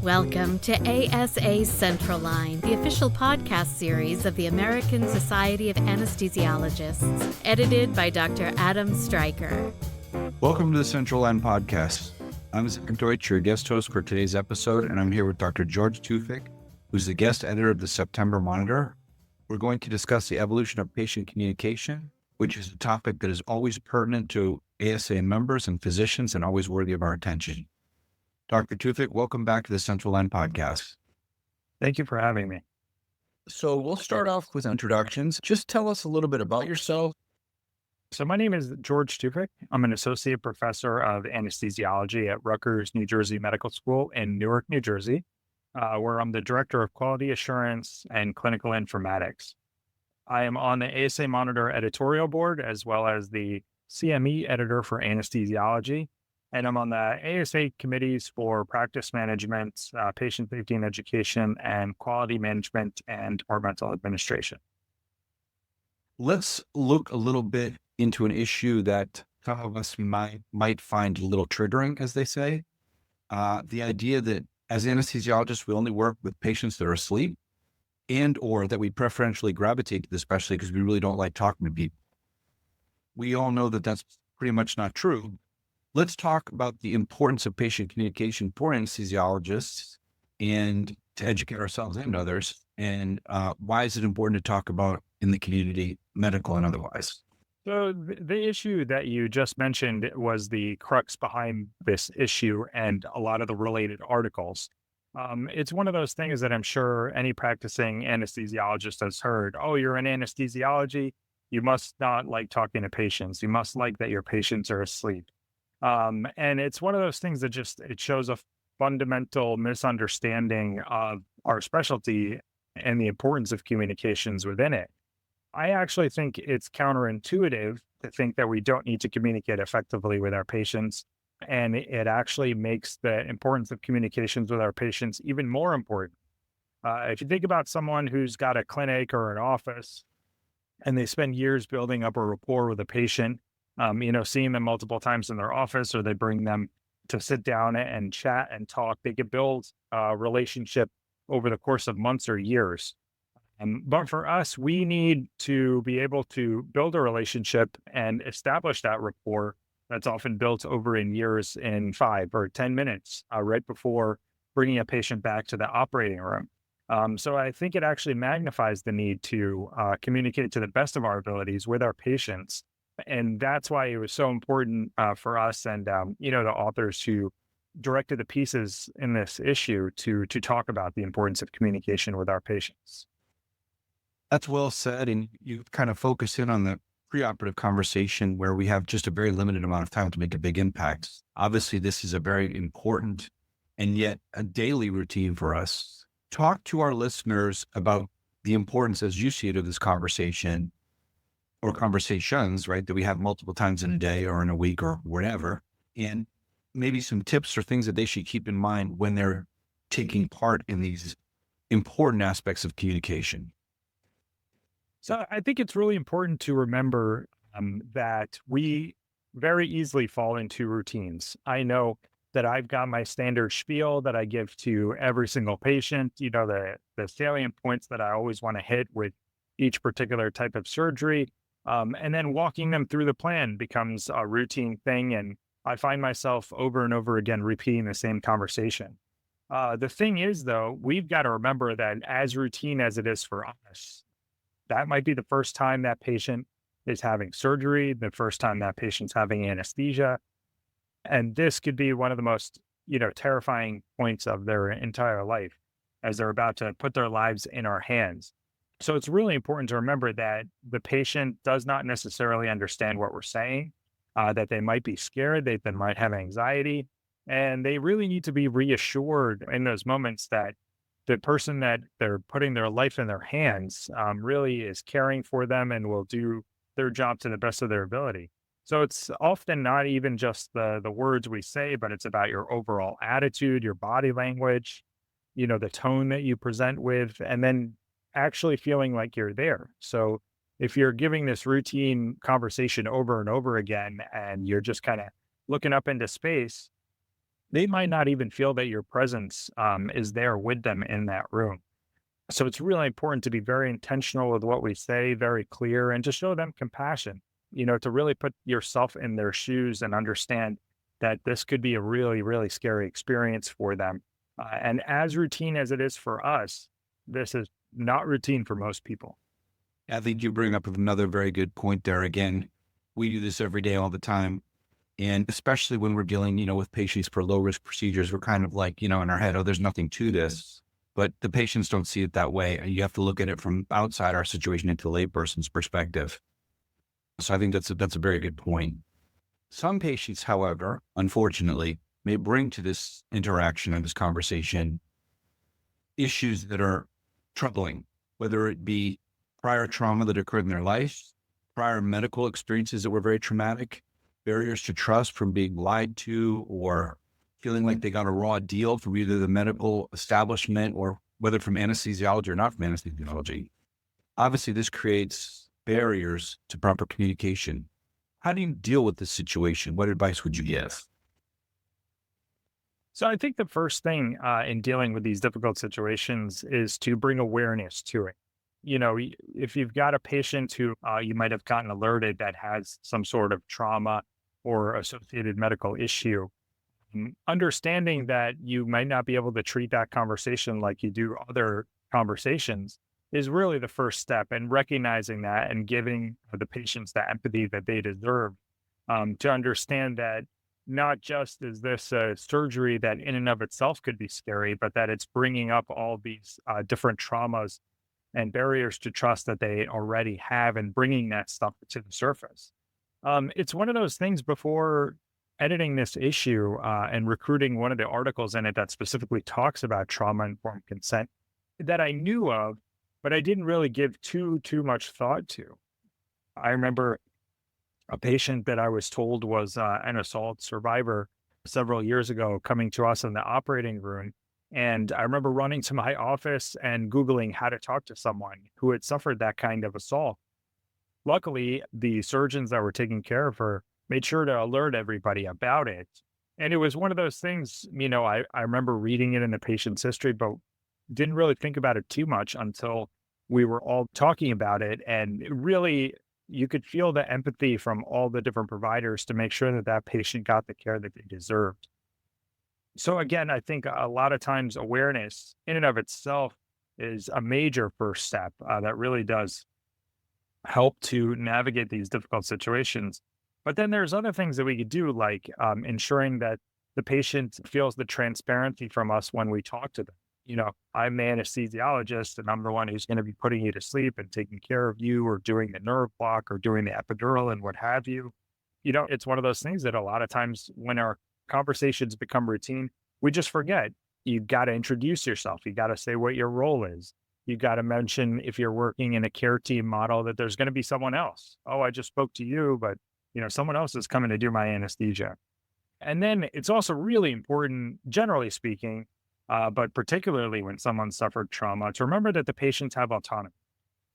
Welcome to ASA Central Line, the official podcast series of the American Society of Anesthesiologists, edited by Dr. Adam Stryker. Welcome to the Central Line podcast. I'm Deutch, your guest host for today's episode, and I'm here with Dr. George Tewfik, who's the guest editor of the September Monitor. We're going to discuss the evolution of patient communication, which is a topic that is always pertinent to ASA members and physicians and always worthy of our attention. Dr. Tewfik, welcome back to the Central Line podcast. Thank you for having me. So we'll start off with introductions. Just tell us a little bit about yourself. So my name is George Tewfik. I'm an associate professor of anesthesiology at Rutgers, New Jersey Medical School in Newark, New Jersey, where I'm the director of quality assurance and clinical informatics. I am on the ASA Monitor editorial board, as well as the CME editor for anesthesiology. And I'm on the ASA committees for practice management, patient safety and education, and quality management and departmental administration. Let's look a little bit into an issue that some of us might find a little triggering, as they say. The idea that as anesthesiologists, we only work with patients that are asleep, and or that we preferentially gravitate to this specialty because we really don't like talking to people. We all know that that's pretty much not true. Let's talk about the importance of patient communication for anesthesiologists and to educate ourselves and others. And why is it important to talk about in the community, medical and otherwise? So the issue that you just mentioned was the crux behind this issue and a lot of the related articles. It's one of those things that I'm sure any practicing anesthesiologist has heard. Oh, you're in anesthesiology. You must not like talking to patients. You must like that your patients are asleep. And it's one of those things that it shows a fundamental misunderstanding of our specialty and the importance of communications within it. I actually think it's counterintuitive to think that we don't need to communicate effectively with our patients. And it actually makes the importance of communications with our patients even more important. If you think about someone who's got a clinic or an office and they spend years building up a rapport with a patient, seeing them multiple times in their office, or they bring them to sit down and chat and talk, they can build a relationship over the course of months or years. But for us, we need to be able to build a relationship and establish that rapport that's often built over in years in 5 or 10 minutes, right before bringing a patient back to the operating room. So I think it actually magnifies the need to communicate to the best of our abilities with our patients. And that's why it was so important for us and, the authors who directed the pieces in this issue to talk about the importance of communication with our patients. That's well said. And you kind of focus in on the preoperative conversation where we have just a very limited amount of time to make a big impact. Obviously, this is a very important and yet a daily routine for us. Talk to our listeners about the importance, as you see it, of this conversation or conversations, right, that we have multiple times in a day or in a week or whatever, and maybe some tips or things that they should keep in mind when they're taking part in these important aspects of communication. So I think it's really important to remember that we very easily fall into routines. I know that I've got my standard spiel that I give to every single patient, the salient points that I always want to hit with each particular type of surgery. And then walking them through the plan becomes a routine thing. And I find myself over and over again repeating the same conversation. The thing is, though, we've got to remember that as routine as it is for us, that might be the first time that patient is having surgery, the first time that patient's having anesthesia. And this could be one of the most, terrifying points of their entire life as they're about to put their lives in our hands. So it's really important to remember that the patient does not necessarily understand what we're saying, that they might be scared, they might have anxiety, and they really need to be reassured in those moments that the person that they're putting their life in their hands really is caring for them and will do their job to the best of their ability. So it's often not even just the words we say, but it's about your overall attitude, your body language, the tone that you present with, and then actually feeling like you're there. So if you're giving this routine conversation over and over again, and you're just kind of looking up into space, they might not even feel that your presence is there with them in that room. So it's really important to be very intentional with what we say, very clear, and to show them compassion, to really put yourself in their shoes and understand that this could be a really, really scary experience for them. And as routine as it is for us, this is not routine for most people. I think you bring up another very good point there. Again, we do this every day, all the time. And especially when we're dealing, with patients for low risk procedures, we're kind of like, in our head, oh, there's nothing to this. But the patients don't see it that way. You have to look at it from outside our situation into a layperson's perspective. So I think that's a very good point. Some patients, however, unfortunately, may bring to this interaction and this conversation issues that are troubling, whether it be prior trauma that occurred in their life, prior medical experiences that were very traumatic, barriers to trust from being lied to, or feeling like they got a raw deal from either the medical establishment or whether from anesthesiology or not from anesthesiology. Obviously, this creates barriers to proper communication. How do you deal with this situation? What advice would you give? So I think the first thing in dealing with these difficult situations is to bring awareness to it. If you've got a patient who you might have gotten alerted that has some sort of trauma or associated medical issue, understanding that you might not be able to treat that conversation like you do other conversations is really the first step, and recognizing that and giving the patients the empathy that they deserve, to understand that not just is this a surgery that in and of itself could be scary, but that it's bringing up all these different traumas and barriers to trust that they already have and bringing that stuff to the surface. It's one of those things before editing this issue and recruiting one of the articles in it that specifically talks about trauma-informed consent that I knew of, but I didn't really give too much thought to. I remember a patient that I was told was an assault survivor several years ago coming to us in the operating room. And I remember running to my office and Googling how to talk to someone who had suffered that kind of assault. Luckily, the surgeons that were taking care of her made sure to alert everybody about it. And it was one of those things, I remember reading it in the patient's history, but didn't really think about it too much until we were all talking about it. And it really, you could feel the empathy from all the different providers to make sure that that patient got the care that they deserved. So again, I think a lot of times awareness in and of itself is a major first step that really does help to navigate these difficult situations. But then there's other things that we could do, like ensuring that the patient feels the transparency from us when we talk to them. I'm the anesthesiologist and I'm the one who's going to be putting you to sleep and taking care of you or doing the nerve block or doing the epidural and what have you. It's one of those things that a lot of times when our conversations become routine, we just forget. You got to introduce yourself. You got to say what your role is. You got to mention if you're working in a care team model that there's going to be someone else. Oh, I just spoke to you, but someone else is coming to do my anesthesia. And then it's also really important, generally speaking, but particularly when someone suffered trauma, to remember that the patients have autonomy.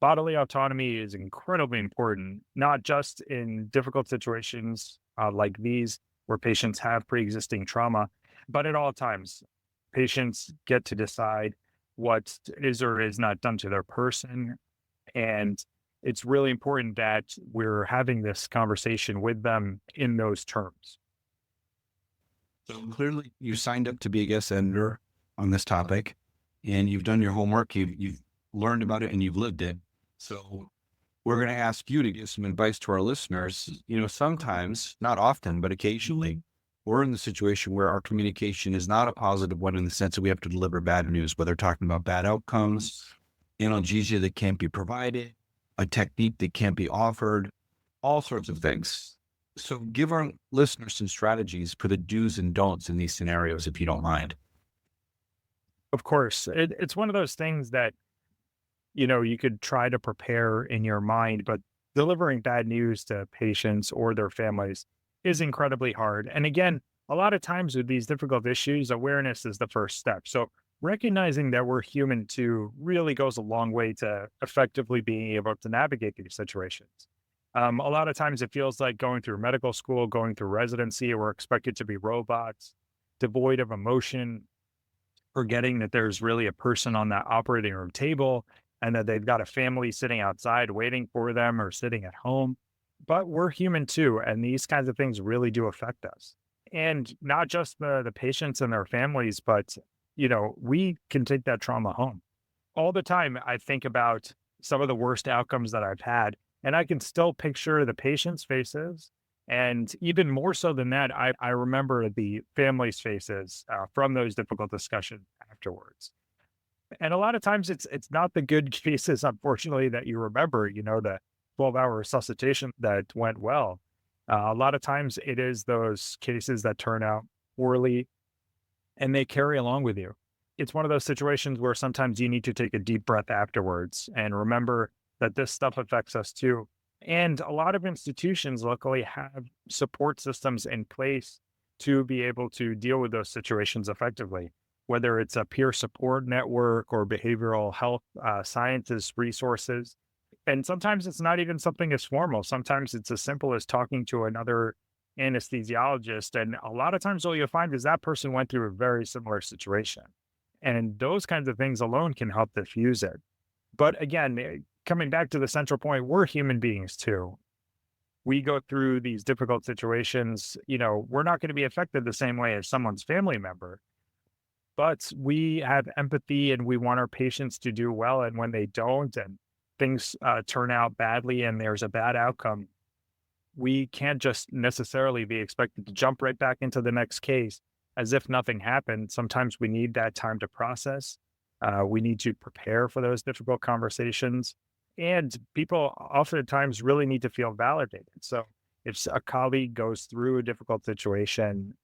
Bodily autonomy is incredibly important, not just in difficult situations like these where patients have pre-existing trauma, but at all times. Patients get to decide what is or is not done to their person. And it's really important that we're having this conversation with them in those terms. So clearly you signed up to be a guest editor on this topic and you've done your homework, you've learned about it and you've lived it. So we're going to ask you to give some advice to our listeners. Sometimes, not often, but occasionally, we're in the situation where our communication is not a positive one in the sense that we have to deliver bad news, whether talking about bad outcomes, analgesia that can't be provided, a technique that can't be offered, all sorts of things. So give our listeners some strategies for the do's and don'ts in these scenarios, if you don't mind. Of course, it's one of those things that, you could try to prepare in your mind, but delivering bad news to patients or their families is incredibly hard. And again, a lot of times with these difficult issues, awareness is the first step. So recognizing that we're human too really goes a long way to effectively being able to navigate these situations. A lot of times it feels like going through medical school, going through residency, we're expected to be robots. devoid of emotion, forgetting that there's really a person on that operating room table and that they've got a family sitting outside waiting for them or sitting at home. But we're human too, and these kinds of things really do affect us. And not just the patients and their families, but we can take that trauma home. All the time I think about some of the worst outcomes that I've had, and I can still picture the patients' faces. And even more so than that, I remember the families' faces from those difficult discussions afterwards. And a lot of times it's not the good cases, unfortunately, that you remember, the 12-hour resuscitation that went well. A lot of times it is those cases that turn out poorly and they carry along with you. It's one of those situations where sometimes you need to take a deep breath afterwards and remember that this stuff affects us too. And a lot of institutions luckily have support systems in place to be able to deal with those situations effectively, whether it's a peer support network or behavioral health sciences resources. And sometimes it's not even something as formal. Sometimes it's as simple as talking to another anesthesiologist. And a lot of times, what you'll find is that person went through a very similar situation. And those kinds of things alone can help diffuse it. But again, coming back to the central point, we're human beings too. We go through these difficult situations. We're not going to be affected the same way as someone's family member, but we have empathy and we want our patients to do well. And when they don't, and things turn out badly and there's a bad outcome, we can't just necessarily be expected to jump right back into the next case as if nothing happened. Sometimes we need that time to process. We need to prepare for those difficult conversations. And people oftentimes really need to feel validated. So if a colleague goes through a difficult situation,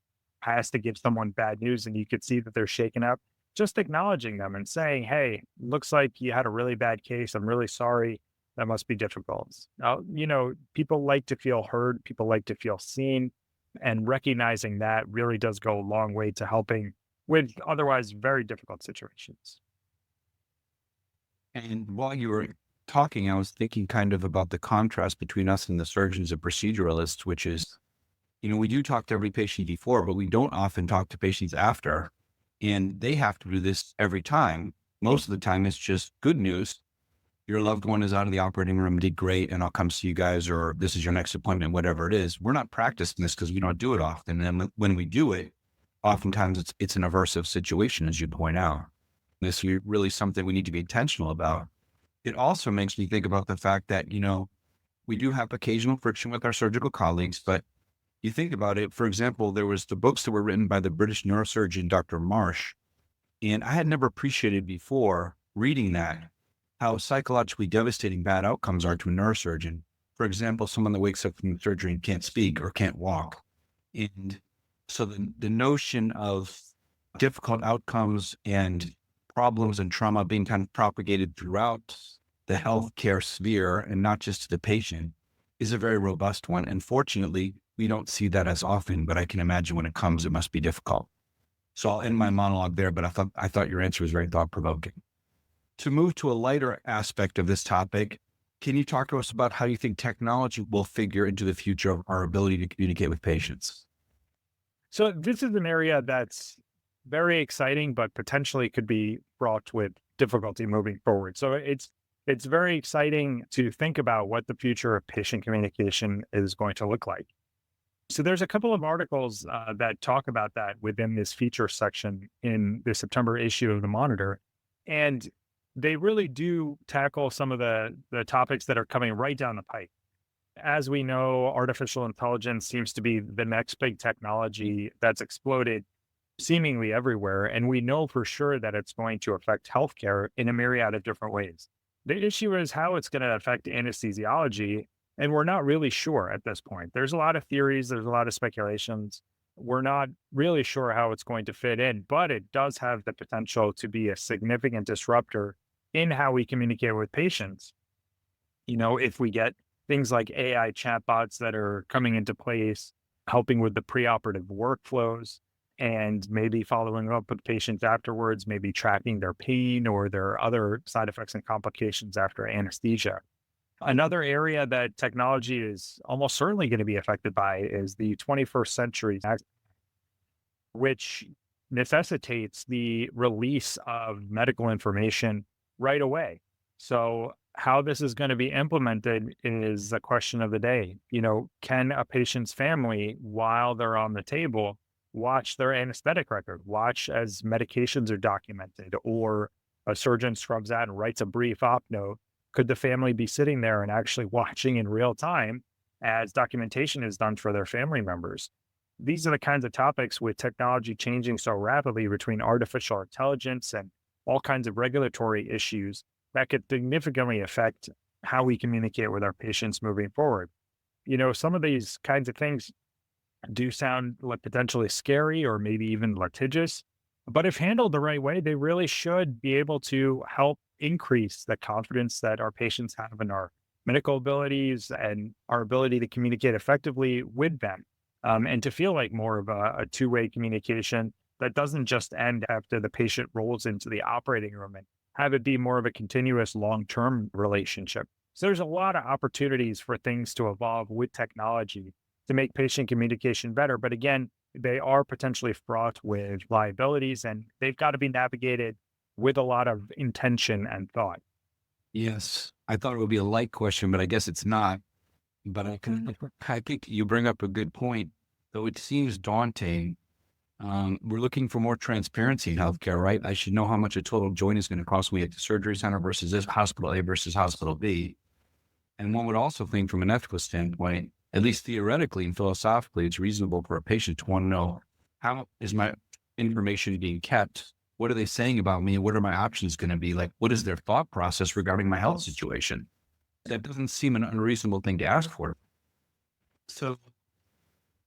has to give someone bad news, and you could see that they're shaken up, just acknowledging them and saying, hey, looks like you had a really bad case. I'm really sorry. That must be difficult. Now, people like to feel heard. People like to feel seen. And recognizing that really does go a long way to helping with otherwise very difficult situations. And while you were talking, I was thinking kind of about the contrast between us and the surgeons and proceduralists, which is, we do talk to every patient before, but we don't often talk to patients after. And they have to do this every time. Most of the time, it's just good news. Your loved one is out of the operating room, did great, and I'll come see you guys, or this is your next appointment, whatever it is. We're not practicing this because we don't do it often. And then when we do it, oftentimes it's an aversive situation, as you point out. This is really something we need to be intentional about. It also makes me think about the fact that, we do have occasional friction with our surgical colleagues, but you think about it, for example, there was the books that were written by the British neurosurgeon, Dr. Marsh, and I had never appreciated before reading that, how psychologically devastating bad outcomes are to a neurosurgeon. For example, someone that wakes up from surgery and can't speak or can't walk. And so the notion of difficult outcomes and problems and trauma being kind of propagated throughout the healthcare sphere and not just to the patient is a very robust one. And fortunately, we don't see that as often, but I can imagine when it comes, it must be difficult. So I'll end my monologue there, but I thought your answer was very thought-provoking. To move to a lighter aspect of this topic, can you talk to us about how you think technology will figure into the future of our ability to communicate with patients? So this is an area that's very exciting, but potentially could be fraught with difficulty moving forward. So it's very exciting to think about what the future of patient communication is going to look like. So there's a couple of articles that talk about that within this feature section in the September issue of the Monitor. And they really do tackle some of the topics that are coming right down the pike. As we know, artificial intelligence seems to be the next big technology that's exploded seemingly everywhere. And we know for sure that it's going to affect healthcare in a myriad of different ways. The issue is how it's going to affect anesthesiology. And we're not really sure at this point. There's a lot of theories, there's a lot of speculations. We're not really sure how it's going to fit in, but it does have the potential to be a significant disruptor in how we communicate with patients. If we get things like AI chatbots that are coming into place, helping with the preoperative workflows, and maybe following up with patients afterwards, maybe tracking their pain or their other side effects and complications after anesthesia. Another area that technology is almost certainly going to be affected by is the 21st century. which necessitates the release of medical information right away. So, how this is going to be implemented is the question of the day. Can a patient's family, while they're on the table, watch their anesthetic record, watch as medications are documented, or a surgeon scrubs out and writes a brief op note? Could the family be sitting there and actually watching in real time as documentation is done for their family members? These are the kinds of topics with technology changing so rapidly between artificial intelligence and all kinds of regulatory issues that could significantly affect how we communicate with our patients moving forward. Some of these kinds of things do sound like potentially scary or maybe even litigious, but if handled the right way, they really should be able to help increase the confidence that our patients have in our medical abilities and our ability to communicate effectively with them, and to feel like more of a two-way communication that doesn't just end after the patient rolls into the operating room, and have it be more of a continuous long-term relationship. So there's a lot of opportunities for things to evolve with technology to make patient communication better. But again, they are potentially fraught with liabilities, and they've got to be navigated with a lot of intention and thought. Yes. I thought it would be a light question, but I guess it's not. But I think you bring up a good point, though it seems daunting. We're looking for more transparency in healthcare, right? I should know how much a total joint is going to cost me at the surgery center versus this hospital A versus hospital B. And one would also think from an ethical standpoint, at least theoretically and philosophically, it's reasonable for a patient to want to know, how is my information being kept? What are they saying about me? What are my options going to be? Like, what is their thought process regarding my health situation? That doesn't seem an unreasonable thing to ask for. So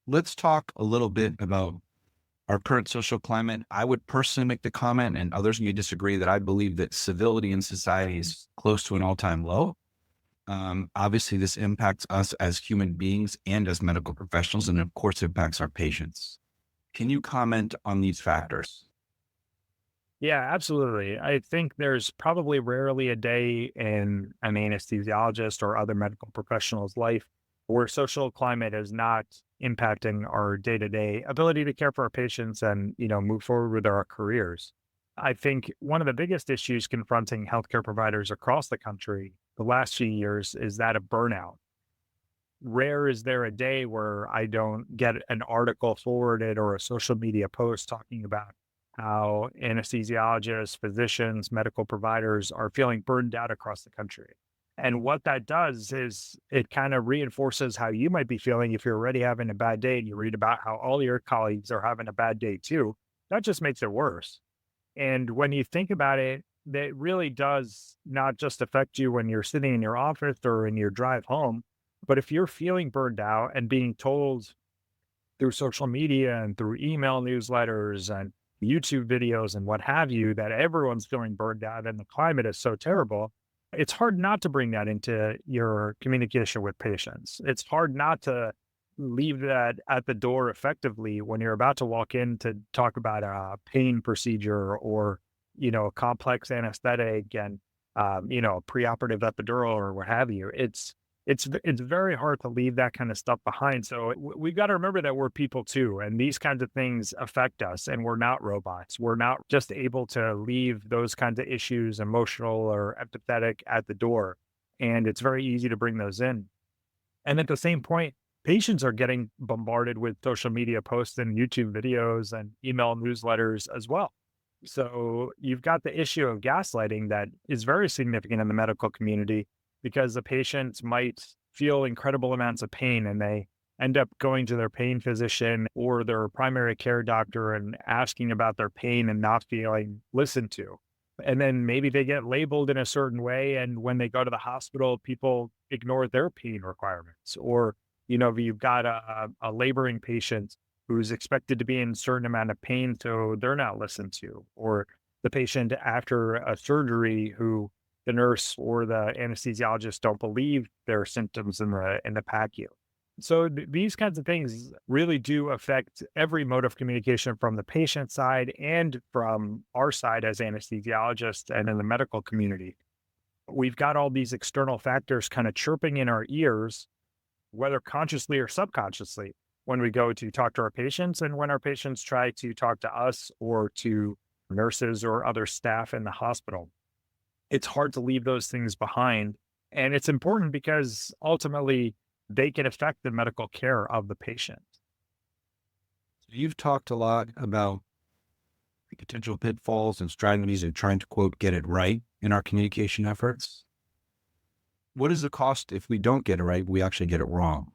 let's talk a little bit about our current social climate. I would personally make the comment, and others may disagree, that I believe that civility in society is close to an all-time low. Obviously, this impacts us as human beings and as medical professionals, and of course, impacts our patients. Can you comment on these factors? Yeah, absolutely. I think there's probably rarely a day in an anesthesiologist or other medical professional's life where social climate is not impacting our day-to-day ability to care for our patients and, move forward with our careers. I think one of the biggest issues confronting healthcare providers across the country the last few years is that of burnout. Rare is there a day where I don't get an article forwarded or a social media post talking about how anesthesiologists, physicians, medical providers are feeling burned out across the country. And what that does is it kind of reinforces how you might be feeling if you're already having a bad day and you read about how all your colleagues are having a bad day too. That just makes it worse. And when you think about it, that really does not just affect you when you're sitting in your office or in your drive home, but if you're feeling burned out and being told through social media and through email newsletters and YouTube videos and what have you that everyone's feeling burned out and the climate is so terrible, it's hard not to bring that into your communication with patients. It's hard not to leave that at the door effectively when you're about to walk in to talk about a pain procedure or, a complex anesthetic and, preoperative epidural or what have you. It's very hard to leave that kind of stuff behind. So we've got to remember that we're people too, and these kinds of things affect us, and we're not robots. We're not just able to leave those kinds of issues, emotional or empathetic, at the door. And it's very easy to bring those in. And at the same point, patients are getting bombarded with social media posts and YouTube videos and email newsletters as well. So you've got the issue of gaslighting that is very significant in the medical community, because the patients might feel incredible amounts of pain and they end up going to their pain physician or their primary care doctor and asking about their pain and not feeling listened to. And then maybe they get labeled in a certain way. And when they go to the hospital, people ignore their pain requirements. Or, you've got a laboring patient who's expected to be in a certain amount of pain, so they're not listened to. Or the patient after a surgery who the nurse or the anesthesiologist don't believe their symptoms in the PACU. So these kinds of things really do affect every mode of communication from the patient side and from our side as anesthesiologists and in the medical community. We've got all these external factors kind of chirping in our ears, whether consciously or subconsciously, when we go to talk to our patients and when our patients try to talk to us or to nurses or other staff in the hospital. It's hard to leave those things behind. And it's important because ultimately they can affect the medical care of the patient. You've talked a lot about the potential pitfalls and strategies of trying to, quote, get it right in our communication efforts. What is the cost if we don't get it right, we actually get it wrong?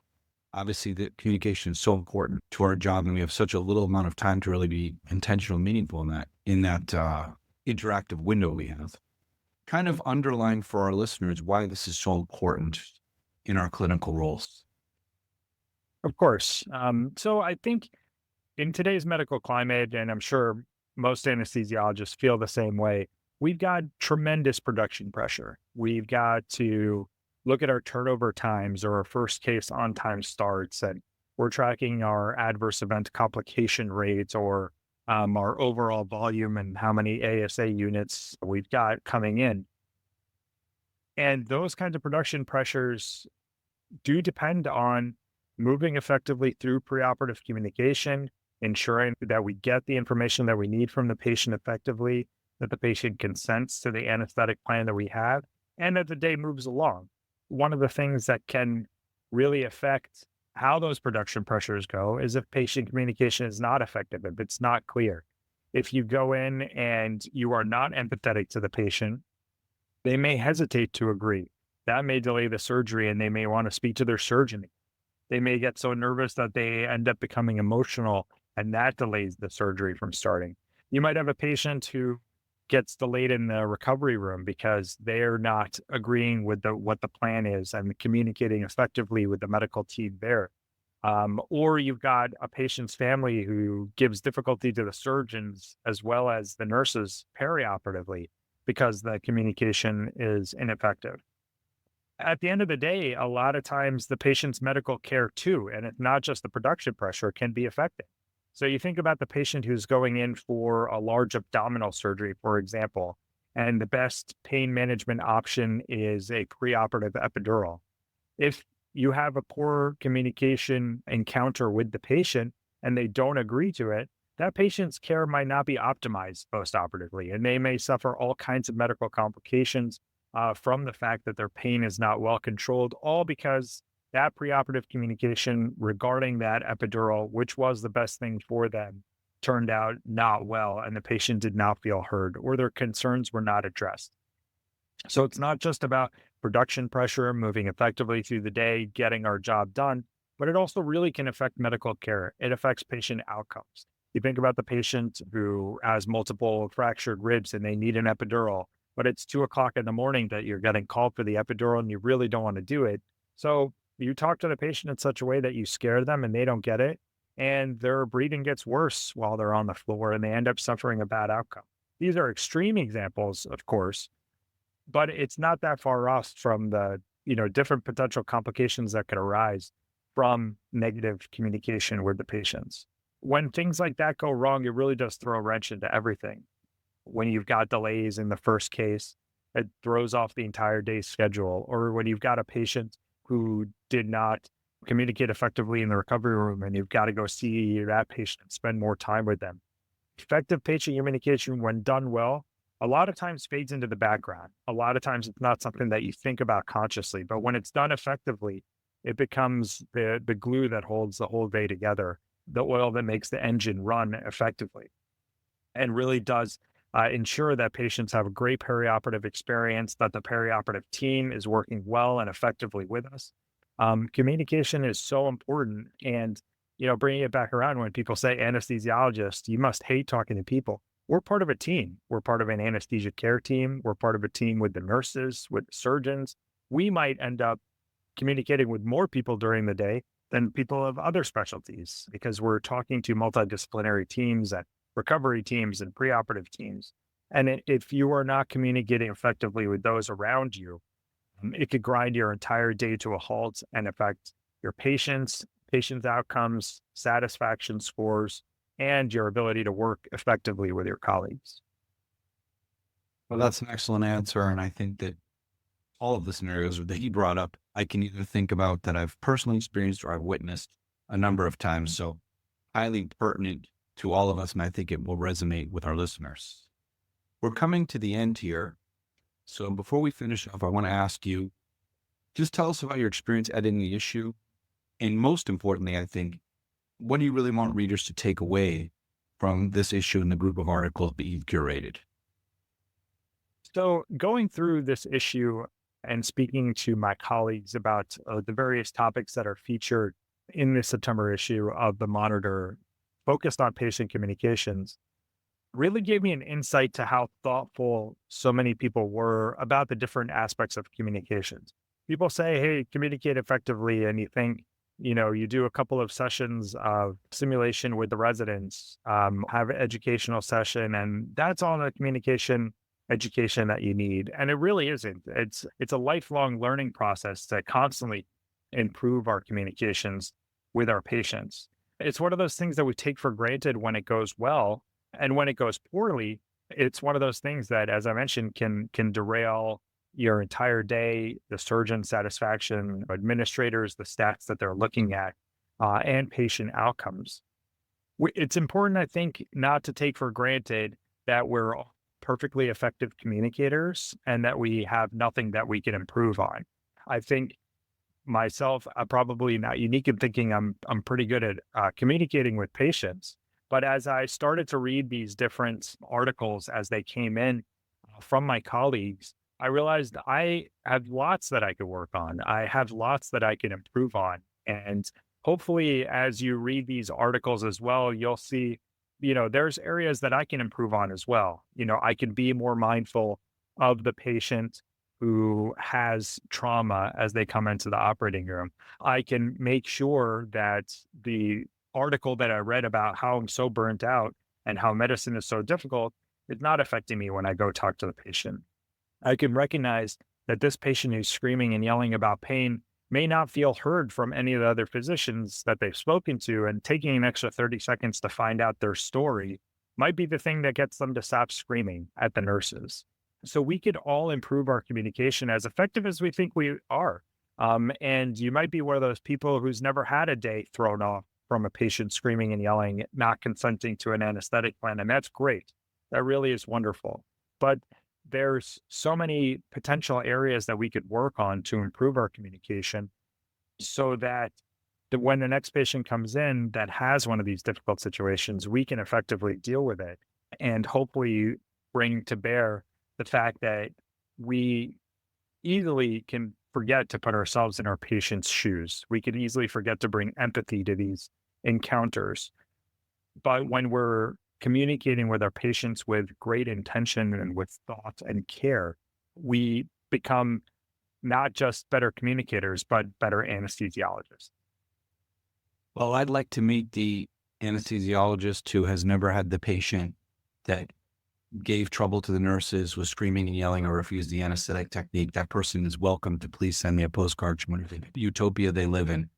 Obviously, the communication is so important to our job, and we have such a little amount of time to really be intentional and meaningful in that interactive window we have. Kind of underline for our listeners why this is so important in our clinical roles. Of course. So I think in today's medical climate, and I'm sure most anesthesiologists feel the same way, we've got tremendous production pressure. We've got to look at our turnover times or our first case on time starts, and we're tracking our adverse event complication rates or our overall volume and how many ASA units we've got coming in. And those kinds of production pressures do depend on moving effectively through preoperative communication, ensuring that we get the information that we need from the patient effectively, that the patient consents to the anesthetic plan that we have, and that the day moves along. One of the things that can really affect how those production pressures go is if patient communication is not effective, if it's not clear. If you go in and you are not empathetic to the patient, they may hesitate to agree. That may delay the surgery and they may want to speak to their surgeon. They may get so nervous that they end up becoming emotional and that delays the surgery from starting. You might have a patient who gets delayed in the recovery room because they're not agreeing with what the plan is and communicating effectively with the medical team there. Or you've got a patient's family who gives difficulty to the surgeons as well as the nurses perioperatively because the communication is ineffective. At the end of the day, a lot of times the patient's medical care too, and it's not just the production pressure, can be affected. So you think about the patient who's going in for a large abdominal surgery, for example, and the best pain management option is a preoperative epidural. If you have a poor communication encounter with the patient and they don't agree to it, that patient's care might not be optimized postoperatively, and they may suffer all kinds of medical complications from the fact that their pain is not well controlled, all because that preoperative communication regarding that epidural, which was the best thing for them, turned out not well, and the patient did not feel heard or their concerns were not addressed. So it's not just about production pressure, moving effectively through the day, getting our job done, but it also really can affect medical care. It affects patient outcomes. You think about the patient who has multiple fractured ribs and they need an epidural, but it's 2 o'clock in the morning that you're getting called for the epidural and you really don't want to do it. So you talk to the patient in such a way that you scare them and they don't get it, and their breathing gets worse while they're on the floor and they end up suffering a bad outcome. These are extreme examples, of course, but it's not that far off from the, different potential complications that could arise from negative communication with the patients. When things like that go wrong, it really does throw a wrench into everything. When you've got delays in the first case, it throws off the entire day's schedule. Or when you've got a patient who did not communicate effectively in the recovery room and you've got to go see that patient and spend more time with them. Effective patient communication, when done well, a lot of times fades into the background. A lot of times it's not something that you think about consciously, but when it's done effectively, it becomes the glue that holds the whole day together, the oil that makes the engine run effectively, and really does ensure that patients have a great perioperative experience, that the perioperative team is working well and effectively with us. Communication is so important. And, bringing it back around, when people say anesthesiologist, you must hate talking to people. We're part of a team. We're part of an anesthesia care team. We're part of a team with the nurses, with the surgeons. We might end up communicating with more people during the day than people of other specialties because we're talking to multidisciplinary teams and recovery teams and preoperative teams. And if you are not communicating effectively with those around you, it could grind your entire day to a halt and affect your patients' outcomes, satisfaction scores, and your ability to work effectively with your colleagues. Well, that's an excellent answer. And I think that all of the scenarios that he brought up, I can either think about that I've personally experienced or I've witnessed a number of times. So highly pertinent to all of us, and I think it will resonate with our listeners. We're coming to the end here. So before we finish off, I want to ask you, just tell us about your experience editing the issue. And most importantly, I think, what do you really want readers to take away from this issue and the group of articles that you've curated? So going through this issue and speaking to my colleagues about the various topics that are featured in the September issue of the Monitor focused on patient communications really gave me an insight to how thoughtful so many people were about the different aspects of communications. People say, hey, communicate effectively. And you think, you do a couple of sessions of simulation with the residents, have an educational session, and that's all the communication education that you need. And it really isn't. It's a lifelong learning process to constantly improve our communications with our patients. It's one of those things that we take for granted when it goes well. And when it goes poorly, it's one of those things that, as I mentioned, can derail your entire day, the surgeon satisfaction, administrators, the stats that they're looking at, and patient outcomes. It's important, I think, not to take for granted that we're perfectly effective communicators and that we have nothing that we can improve on. I think myself, I'm probably not unique in thinking I'm pretty good at communicating with patients. But as I started to read these different articles as they came in from my colleagues, I realized I have lots that I could work on. I have lots that I can improve on. And hopefully, as you read these articles as well, you'll see, there's areas that I can improve on as well. I can be more mindful of the patient who has trauma as they come into the operating room. I can make sure that the article that I read about how I'm so burnt out and how medicine is so difficult is not affecting me when I go talk to the patient. I can recognize that this patient who's screaming and yelling about pain may not feel heard from any of the other physicians that they've spoken to, and taking an extra 30 seconds to find out their story might be the thing that gets them to stop screaming at the nurses. So we could all improve our communication as effective as we think we are. And you might be one of those people who's never had a day thrown off from a patient screaming and yelling, not consenting to an anesthetic plan. And that's great. That really is wonderful. But there's so many potential areas that we could work on to improve our communication so that when the next patient comes in that has one of these difficult situations, we can effectively deal with it and hopefully bring to bear the fact that we easily can forget to put ourselves in our patient's shoes. We could easily forget to bring empathy to these encounters. But when we're communicating with our patients with great intention and with thought and care, we become not just better communicators, but better anesthesiologists. Well, I'd like to meet the anesthesiologist who has never had the patient that gave trouble to the nurses, was screaming and yelling, or refused the anesthetic technique. That person is welcome to please send me a postcard from whatever utopia they live in.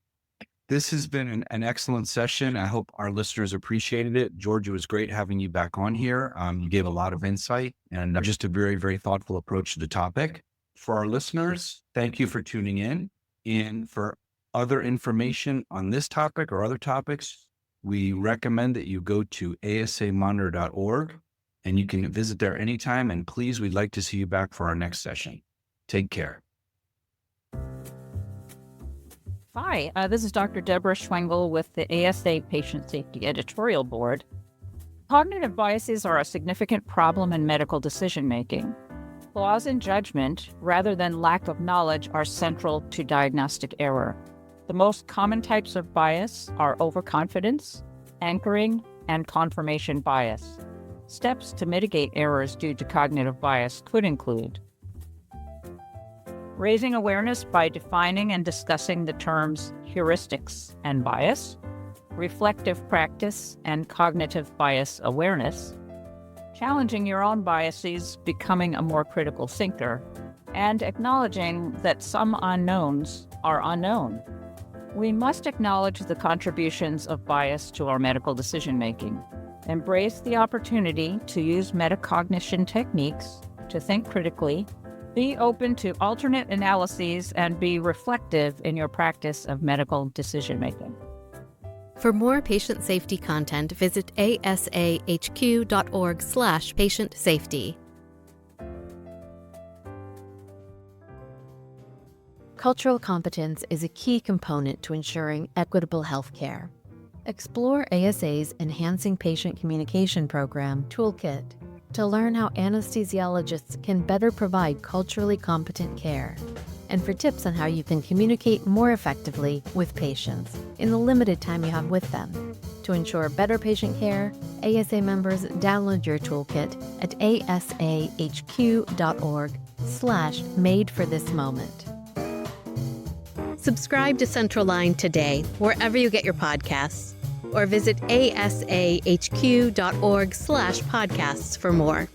This has been an excellent session. I hope our listeners appreciated it. George, it was great having you back on here. You gave a lot of insight and just a very, very thoughtful approach to the topic. For our listeners, thank you for tuning in. And for other information on this topic or other topics, we recommend that you go to asamonitor.org and you can visit there anytime. And please, we'd like to see you back for our next session. Take care. Hi, this is Dr. Deborah Schwengel with the ASA Patient Safety Editorial Board. Cognitive biases are a significant problem in medical decision-making. Flaws in judgment, rather than lack of knowledge, are central to diagnostic error. The most common types of bias are overconfidence, anchoring, and confirmation bias. Steps to mitigate errors due to cognitive bias could include raising awareness by defining and discussing the terms heuristics and bias, reflective practice and cognitive bias awareness, challenging your own biases, becoming a more critical thinker, and acknowledging that some unknowns are unknown. We must acknowledge the contributions of bias to our medical decision-making, embrace the opportunity to use metacognition techniques to think critically, be open to alternate analyses, and be reflective in your practice of medical decision-making. For more patient safety content, visit asahq.org/patient safety. Cultural competence is a key component to ensuring equitable healthcare. Explore ASA's Enhancing Patient Communication Program Toolkit to learn how anesthesiologists can better provide culturally competent care, and for tips on how you can communicate more effectively with patients in the limited time you have with them. To ensure better patient care, ASA members download your toolkit at asahq.org/made-for-this-moment. Subscribe to Central Line today, wherever you get your podcasts, or visit asahq.org/podcasts for more.